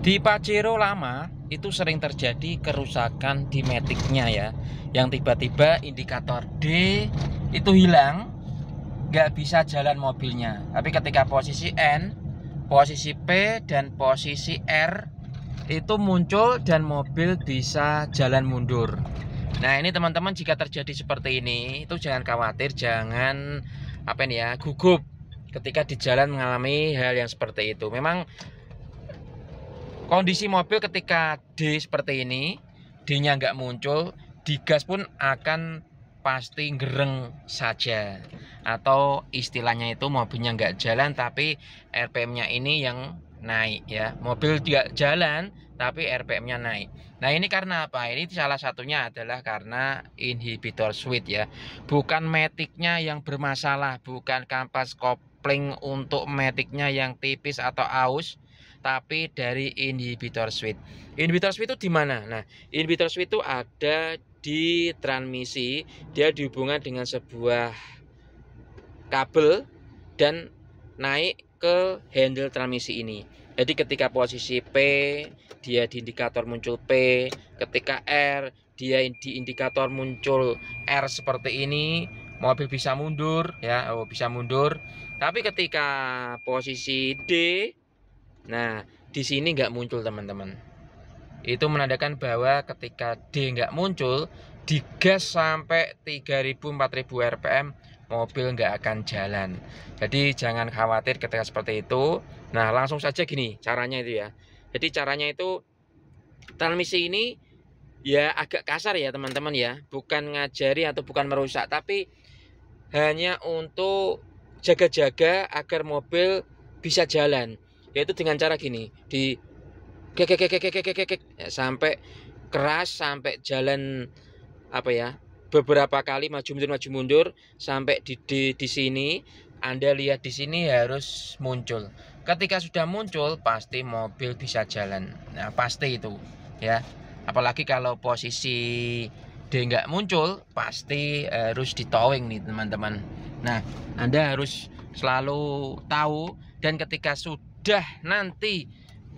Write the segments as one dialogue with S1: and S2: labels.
S1: Di Pajero lama itu sering terjadi kerusakan di maticnya ya, yang tiba-tiba indikator D itu hilang, nggak bisa jalan mobilnya. Tapi ketika posisi N, posisi P, dan posisi R itu muncul dan mobil bisa jalan mundur. Nah ini teman-teman, jika terjadi seperti ini itu jangan khawatir, jangan gugup ketika di jalan mengalami hal yang seperti itu. Memang kondisi mobil ketika D seperti ini, D-nya nggak muncul, digas pun akan pasti gereng saja. Atau istilahnya itu mobilnya nggak jalan tapi RPM-nya ini yang naik ya. Mobil tidak jalan tapi RPM-nya naik. Nah ini karena apa? Ini salah satunya adalah karena inhibitor switch ya. Bukan matic-nya yang bermasalah, bukan kampas kopling untuk matic-nya yang tipis atau aus, tapi dari inhibitor switch. Inhibitor switch itu di mana? Nah, inhibitor switch itu ada di transmisi. Dia dihubungkan dengan sebuah kabel dan naik ke handle transmisi ini. Jadi ketika posisi P, dia di indikator muncul P. Ketika R, dia di indikator muncul R seperti ini, mobil bisa mundur ya, bisa mundur. Tapi ketika posisi D, nah, di sini nggak muncul teman-teman. Itu menandakan bahwa ketika D nggak muncul, digas sampai 3000-4000 rpm, mobil nggak akan jalan. Jadi jangan khawatir ketika seperti itu. Nah, langsung saja gini caranya itu ya. Jadi caranya itu, transmisi ini ya agak kasar ya teman-teman ya. Bukan ngajari atau bukan merusak, tapi hanya untuk jaga-jaga agar mobil bisa jalan, yaitu dengan cara gini, di sampai keras, sampai jalan beberapa kali maju mundur sampai di sini. Anda lihat di sini harus muncul. Ketika sudah muncul pasti mobil bisa jalan. Nah pasti itu ya, apalagi kalau posisi D nggak muncul pasti harus ditowing nih teman-teman. Nah Anda harus selalu tahu, dan ketika sudah nanti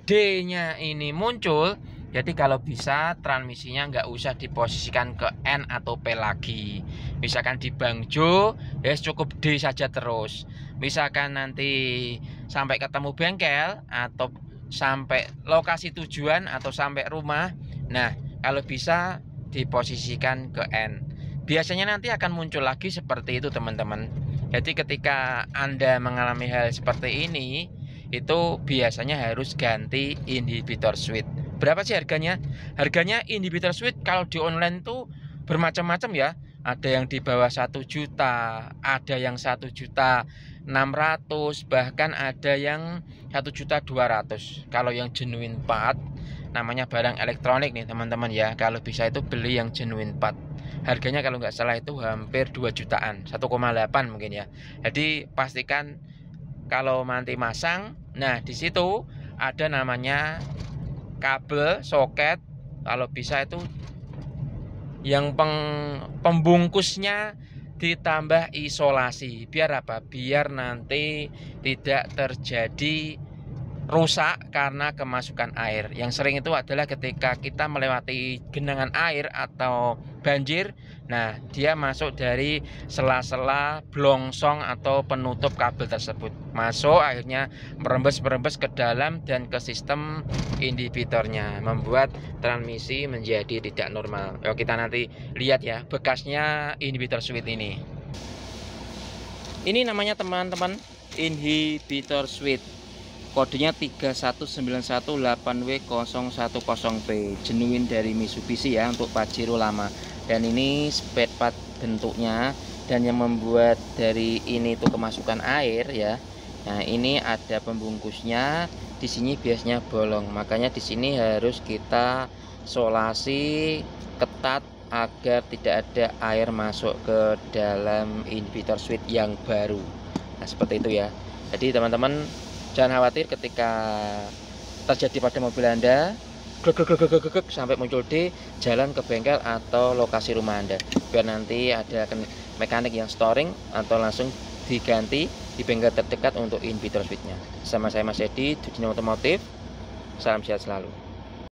S1: D-nya ini muncul, jadi kalau bisa transmisinya nggak usah diposisikan ke N atau P lagi. Misalkan di Bangjo, ya cukup D saja terus. Misalkan nanti sampai ketemu bengkel atau sampai lokasi tujuan atau sampai rumah, nah kalau bisa diposisikan ke N. Biasanya nanti akan muncul lagi seperti itu teman-teman. Jadi ketika Anda mengalami hal seperti ini, itu biasanya harus ganti inhibitor switch. Berapa sih harganya? Harganya inhibitor switch kalau di online tuh bermacam-macam ya. Ada yang di bawah 1 juta, ada yang 1.600.000, bahkan ada yang 1.200.000. Kalau yang genuine part, namanya barang elektronik nih teman-teman ya, kalau bisa itu beli yang genuine part. Harganya kalau nggak salah itu hampir 2 jutaan, 1,8 mungkin ya. Jadi pastikan kalau nanti masang, nah di situ ada namanya kabel soket, kalau bisa itu yang pembungkusnya ditambah isolasi. Biar apa? Biar nanti tidak terjadi rusak karena kemasukan air. Yang sering itu adalah ketika kita melewati genangan air atau banjir, nah dia masuk dari sela-sela blongsong atau penutup kabel tersebut, masuk akhirnya merembes ke dalam dan ke sistem inhibitornya, membuat transmisi menjadi tidak normal. Yuk kita nanti lihat ya bekasnya inhibitor switch ini. Ini namanya teman-teman inhibitor switch. Kodenya 31918W010P, genuine dari Mitsubishi ya, untuk Pajero lama. Dan ini spare part bentuknya, dan yang membuat dari ini tuh kemasukan air ya. Nah ini ada pembungkusnya, di sini biasanya bolong, makanya di sini harus kita solasi ketat agar tidak ada air masuk ke dalam inhibitor switch yang baru. Nah seperti itu ya. Jadi teman-teman jangan khawatir ketika terjadi pada mobil Anda sampai muncul D, jalan ke bengkel atau lokasi rumah Anda, biar nanti ada mekanik yang storing atau langsung diganti di bengkel terdekat untuk inhibitor switchnya. Sama saya Mas Edi, Dudin Otomotif. Salam sehat selalu.